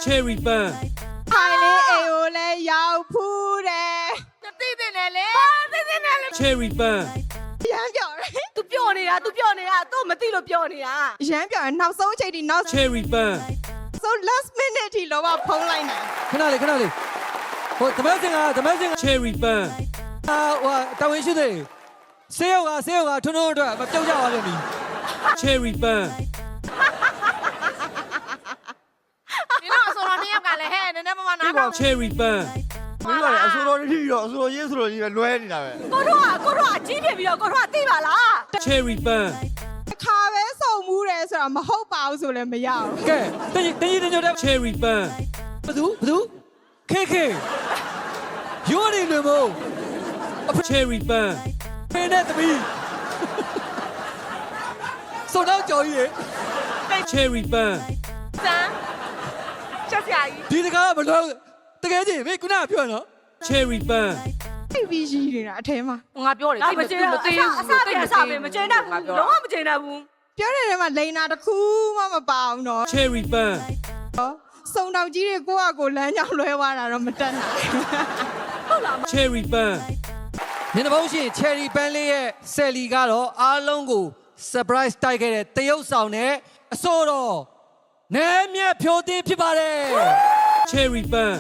cherry bun ခိုင်လေးအိမ်ကိုလည်းရောက်ဖူးတယ် သိသိနဲ့လေသိသိနဲ့လေ cherry bun ရမ်းပြောတယ် သူပြောနေတာသူမသိလို့ပြောနေတာ ရမ်းပြောတယ်နောက်ဆုံးချိန်ထိနောက် cherry bun ဆုံး last minute ထိလောဘဖုံးလိုက်တယ် ခဏလေးဟိုတမန်စင်က cherry bun ဟိုတာဝန်ရှိသေးဆေးရောကထွန်းအတွက်မပြုတ်ကြပါနဲ့နီ cherry bun ဒီတော့အစောတော်နှစ်ယောက်ကလည်းဟဲ့နည်းနည်းမမနားပါ cherry bun မင်းကလည်းအဆိုတော်ကြီးတော့အဆိုတော်ရေးဆိုတော်ကြီးပဲလွဲနေတာပဲ ကိုတို့ကအကြီးဖြစ်ပြီးတော့ကိုတို့ကသိပါလား cherry bun ခါပဲစုံမှုတယ်ဆိုတာမဟုတ်ပါဘူးဆိုလည်းမရဘူး ကဲတင်းကြီးတဲ့ cherry bun ဘသူခေရိုးနေလို့မို့ cherry bun ဖင်းတဲ့သမီးစုံတော့ကြော်ကြီးရေ cherry bun စမ်းချက်စရာကြီး ဒီတကားမလို့တကယ်ကြီးမင်းခုနကပြောနော် cherry bun သိပြီးရှိနေတာအထဲမှာ ငါပြောတယ်သိမသိဘူးအစားပဲမကျင်းတတ်ဘူးလုံးဝမကျင်းတတ်ဘူး ပြောတဲ့ထဲမှာလိန်နာတစ်ခုမှမပါအောင်တော့ cherry bun စုံတော်ကြီးတွေကိုယ့်အကိုလမ်းကြောင်းလွဲသွားတာတော့မတက်နိုင် cherry bun မျက်နှာပုံးရှင် cherry bun လေးရဲ့ဆယ်လီကတော့အားလုံးကို surprise တိုက်ခဲ့တဲ့တရုတ်ဆောင်နဲ့အစိုးရနဲမြတ်ဖြိုးသေးဖြစ်ပါတယ် cherry bun